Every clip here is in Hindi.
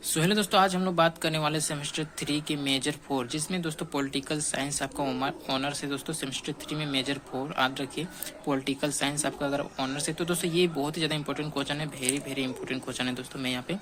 सो हेलो दोस्तों, आज हम लोग बात करने वाले सेमेस्टर 3 के मेजर 4, जिसमें दोस्तों पॉलिटिकल साइंस आपका ऑनर्स है। दोस्तों सेमेस्टर 3 में मेजर 4 याद रखिए। पॉलिटिकल साइंस आपका अगर ऑनर्स है तो दोस्तों ये बहुत ही ज़्यादा इंपॉर्टेंट क्वेश्चन है, वेरी इंपॉर्टेंट क्वेश्चन है। दोस्तों मैं यहाँ पे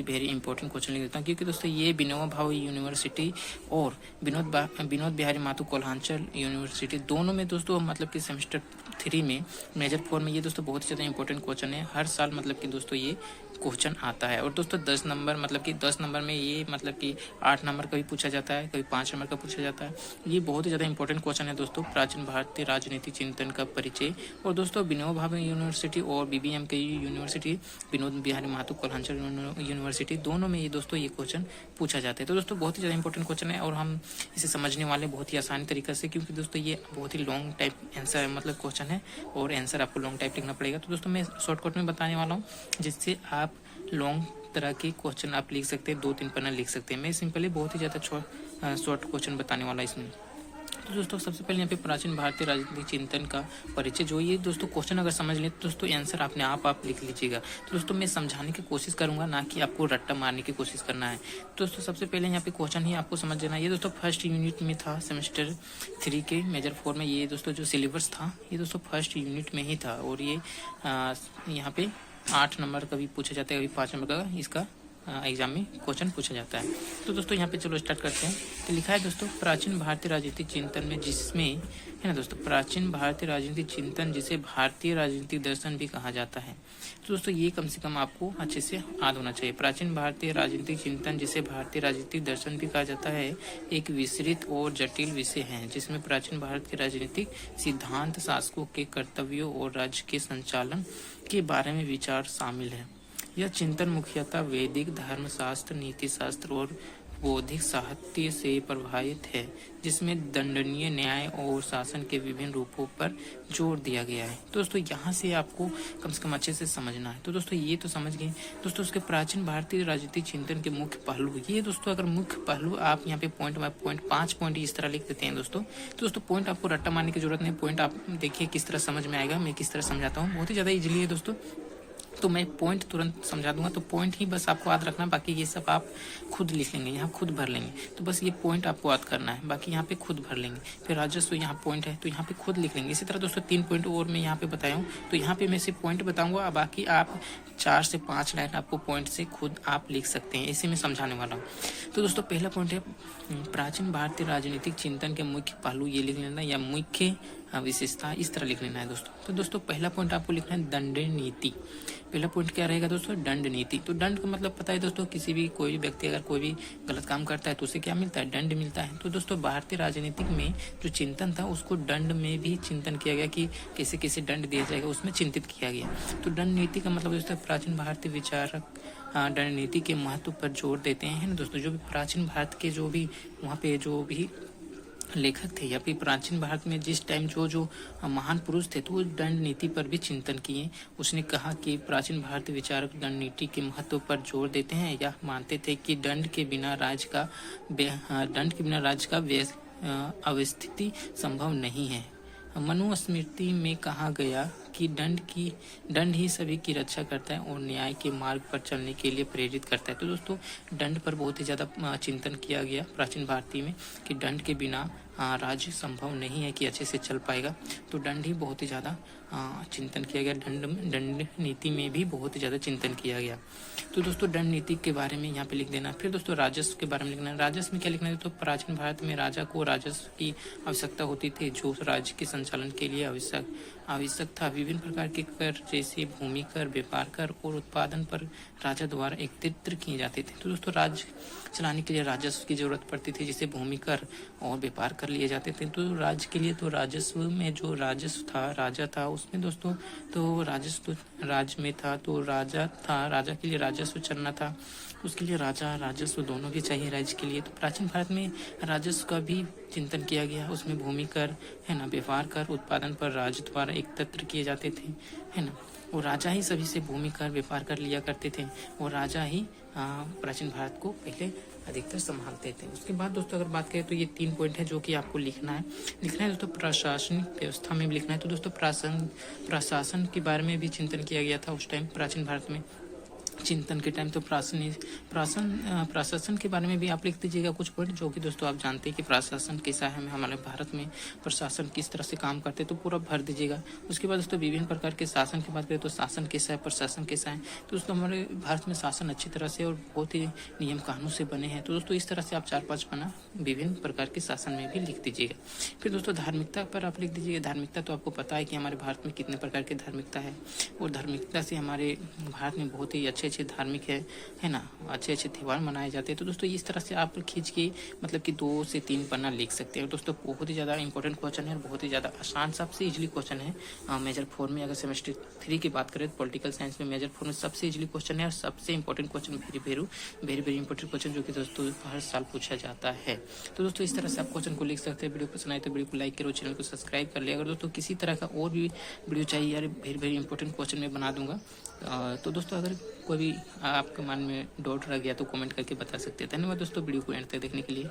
वेरी इंपॉर्टेंट क्वेश्चन लिख देता हूँ, क्योंकि दोस्तों ये विनोबा भावे यूनिवर्सिटी और विनोद बिहारी माथुर कोल्हांचल यूनिवर्सिटी दोनों में दोस्तों मतलब कि सेमेस्टर 3 में मेजर 4 में ये दोस्तों बहुत ही ज़्यादा इंपॉर्टेंट क्वेश्चन है। हर साल मतलब कि दोस्तों ये क्वेश्चन आता है। और दोस्तों 10 नंबर मतलब कि 10 नंबर में ये मतलब कि 8 नंबर का भी पूछा जाता है, कभी 5 नंबर का पूछा जाता है। ये बहुत ही ज़्यादा इंपॉर्टेंट क्वेश्चन है दोस्तों। प्राचीन भारतीय राजनीति चिंतन का परिचय। और दोस्तों विनोबा भावे यूनिवर्सिटी और बीबीएम के यूनिवर्सिटी विनोद बिहारी माथुर कोल्हांचल यूनिवर्सिटी दोनों में ये दोस्तों ये क्वेश्चन पूछा जाता है। तो दोस्तों बहुत ही ज़्यादा इंपॉर्टेंट क्वेश्चन है और हम इसे समझने वाले बहुत ही आसानी तरीके से, क्योंकि दोस्तों ये बहुत ही लॉन्ग टाइप आंसर मतलब क्वेश्चन है और आंसर आपको लॉन्ग टाइप लिखना पड़ेगा। तो दोस्तों मैं शॉर्टकट में बताने वाला हूँ, जिससे आप लॉन्ग तरह के क्वेश्चन आप लिख सकते हैं, 2-3 पन्ना लिख सकते हैं। मैं सिंपली बहुत ही ज़्यादा शॉर्ट क्वेश्चन बताने वाला इसमें। तो दोस्तों सबसे पहले यहाँ पे प्राचीन भारतीय राजनीतिक चिंतन का परिचय जो ये दोस्तों क्वेश्चन अगर समझ लें तो दोस्तों आंसर अपने आप लिख लीजिएगा। तो दोस्तों मैं समझाने की कोशिश करूंगा, ना कि आपको रट्टा मारने की कोशिश करना है। तो दोस्तों सबसे पहले यहाँ पे क्वेश्चन ही आपको समझ लेना। ये दोस्तों फर्स्ट यूनिट में था, सेमेस्टर 3 के मेजर 4 में। ये दोस्तों जो सिलेबस था ये दोस्तों फर्स्ट यूनिट में ही था। और ये यहाँ पे 8 नंबर का भी पूछा जाता है, कभी 5 नंबर का इसका एग्जाम में क्वेश्चन पूछा जाता है। तो दोस्तों यहाँ पे चलो स्टार्ट करते हैं। तो लिखा है दोस्तों प्राचीन भारतीय राजनीतिक चिंतन में, जिसमें है ना दोस्तों प्राचीन भारतीय राजनीतिक चिंतन जिसे भारतीय राजनीतिक दर्शन भी कहा जाता है। तो दोस्तों ये कम से कम आपको अच्छे से याद होना चाहिए। प्राचीन भारतीय राजनीतिक चिंतन जिसे भारतीय राजनीतिक दर्शन भी कहा जाता है एक विस्तृत और जटिल विषय है, जिसमें प्राचीन भारत के राजनीतिक सिद्धांत, शासकों के कर्तव्यों और राज्य के संचालन के बारे में विचार शामिल है। यह चिंतन मुख्यतः वैदिक धर्मशास्त्र, नीति शास्त्र और बौद्धिक साहित्य से प्रभावित है, जिसमें दंडनीय न्याय और शासन के विभिन्न रूपों पर जोर दिया गया है। तो दोस्तों यहाँ से आपको कम से कम अच्छे से समझना है। तो दोस्तों ये तो समझ गए। दोस्तों उसके प्राचीन भारतीय राजनीतिक चिंतन के मुख्य पहलू, ये दोस्तों अगर मुख्य पहलू आप यहाँ पे पॉइंट बाय पॉइंट 5 पॉइंट इस तरह लिख देते हैं दोस्तों। तो दोस्तों पॉइंट आपको रट्टा मारने की जरूरत नहीं, पॉइंट आप देखिए किस तरह समझ में आएगा, मैं किस तरह समझाता हूँ, बहुत ही ज़्यादा इजीली है दोस्तों। तो मैं पॉइंट तुरंत समझा दूंगा, तो पॉइंट ही बस आपको याद रखना, बाकी ये सब आप खुद लिख लेंगे, यहाँ खुद भर लेंगे। तो बस ये पॉइंट आपको याद करना है, बाकी यहाँ पे खुद भर लेंगे। फिर राजस्व यहाँ पॉइंट है तो यहाँ पे खुद लिख लेंगे। इसी तरह दोस्तों 3 पॉइंट और मैं यहाँ पे बताया हूँ, तो यहाँ पे मैं सिर्फ पॉइंट बताऊंगा, बाकी आप 4 से 5 लाइन आपको पॉइंट से खुद आप लिख सकते हैं। इसी में समझाने वाला हूँ। तो दोस्तों पहला पॉइंट है प्राचीन भारतीय राजनीतिक चिंतन के मुख्य पहलू, ये लिख लेना, या मुख्य विशेषता इस तरह लिख लेना है दोस्तों। तो दोस्तों पहला पॉइंट आपको लिखना है दंड नीति। पहला पॉइंट क्या रहेगा दोस्तों? दंड नीति। तो दंड का मतलब पता है दोस्तों, किसी भी कोई भी व्यक्ति अगर कोई भी गलत काम करता है तो उसे क्या मिलता है? दंड मिलता है। तो दोस्तों भारतीय राजनीतिक में जो चिंतन था उसको दंड में भी चिंतन किया गया कि कैसे कैसे दंड दिया जाएगा, उसमें चिंतित किया गया। तो दंड नीति का मतलब दोस्तों प्राचीन भारतीय विचारक दंड नीति के महत्व पर जोर देते हैं ना दोस्तों। जो भी प्राचीन भारत के जो भी वहाँ पे जो भी लेखक थे या फिर प्राचीन भारत में जिस टाइम जो महान पुरुष थे तो वो दंड नीति पर भी चिंतन किए। उसने कहा कि प्राचीन भारतीय विचारक दंड नीति के महत्व पर जोर देते हैं, या मानते थे कि दंड के बिना राज्य का अवस्थिति संभव नहीं है। मनुस्मृति में कहा गया कि दंड ही सभी की रक्षा करता है और न्याय के मार्ग पर चलने के लिए प्रेरित करता है। तो दोस्तों दंड पर बहुत ही ज़्यादा चिंतन किया गया प्राचीन भारतीय में कि दंड के बिना राज्य संभव नहीं है कि अच्छे से चल पाएगा। तो दंड ही बहुत ही ज़्यादा चिंतन किया गया। दंड नीति में भी बहुत ही ज़्यादा चिंतन किया गया। तो दोस्तों दंड नीति के बारे में यहाँ पे लिख देना। फिर दोस्तों राजस्व के बारे में लिखना है। राजस्व में क्या लिखना है? तो प्राचीन भारत में राजा को राजस्व की आवश्यकता होती थी, जो राज्य के संचालन के लिए आवश्यक था। विभिन्न प्रकार के कर जैसे भूमि कर, व्यापार कर और उत्पादन पर राजा द्वारा एकत्रित किए जाते थे। तो दोस्तों राज्य चलाने के लिए राजस्व की जरूरत पड़ती थी, जिसे भूमि कर और व्यापार कर लिए जाते थे। तो राज्य के लिए तो राजस्व में जो राजस्व था, राजा था उसमें दोस्तों, तो राजस्व राज्य में था तो राजा था, राजा के लिए राजस्व चलना था, उसके लिए राजा राजस्व दोनों भी चाहिए राज्य के लिए। तो प्राचीन भारत में राजस्व का भी चिंतन किया गया। उसमें भूमि कर है ना, व्यापार कर, उत्पादन पर राज्य द्वारा एकत्र किए जाते थे है ना। और राजा ही सभी से भूमि कर, व्यापार कर लिया करते थे और राजा ही प्राचीन भारत को पहले अधिकतर संभालते थे। उसके बाद दोस्तों अगर बात करें तो ये 3 पॉइंट है जो कि आपको लिखना है दोस्तों। प्रशासनिक व्यवस्था में भी लिखना है। तो दोस्तों प्रशासन के बारे में भी चिंतन किया गया था उस टाइम प्राचीन भारत में। चिंतन के टाइम तो प्रशासन के बारे में भी आप लिख दीजिएगा कुछ पॉइंट, जो कि दोस्तों आप जानते हैं कि प्रशासन कैसा है, हमारे भारत में प्रशासन किस तरह से काम करते हैं, तो पूरा भर दीजिएगा। उसके बाद दोस्तों विभिन्न प्रकार के शासन की बात करें तो शासन कैसा है, प्रशासन कैसा है, तो दोस्तों हमारे भारत में शासन अच्छी तरह से और बहुत ही नियम कानून से बने हैं। तो दोस्तों इस तरह से आप 4-5 पन्ना विभिन्न प्रकार के शासन में भी लिख दीजिएगा। फिर दोस्तों धार्मिकता पर आप लिख दीजिएगा। धार्मिकता तो आपको पता है कि हमारे भारत में कितने प्रकार की धार्मिकता है, और धार्मिकता से हमारे भारत में बहुत ही अच्छे धार्मिक है ना, अच्छे त्यौहार मनाए जाते हैं। तो दोस्तों इस तरह से आप खींच के मतलब कि 2 से 3 पन्ना लिख सकते हैं। दोस्तों बहुत ही ज़्यादा इंपॉर्टेंट क्वेश्चन है और बहुत ही ज़्यादा आसान, सबसे इजीली क्वेश्चन है मेजर 4 में। अगर सेमेस्टर 3 की बात करें तो पॉलिटिकल साइंस में मेजर 4 में सबसे इजीली क्वेश्चन है और सबसे important question, very important question, जो कि दोस्तों हर साल पूछा जाता है। तो दोस्तों इस तरह से आप क्वेश्चन को लिख सकते हैं। वीडियो पसंद आए तो वीडियो को लाइक करो, चैनल को सब्सक्राइब कर ले। अगर दोस्तों किसी तरह का और भी वीडियो चाहिए यार, वेरी इंपॉर्टेंट क्वेश्चन मैं बना दूंगा। तो दोस्तों अगर कोई भी आपके मन में डाउट रह गया तो कमेंट करके बता सकते हैं। धन्यवाद दोस्तों वीडियो को एंड तक देखने के लिए।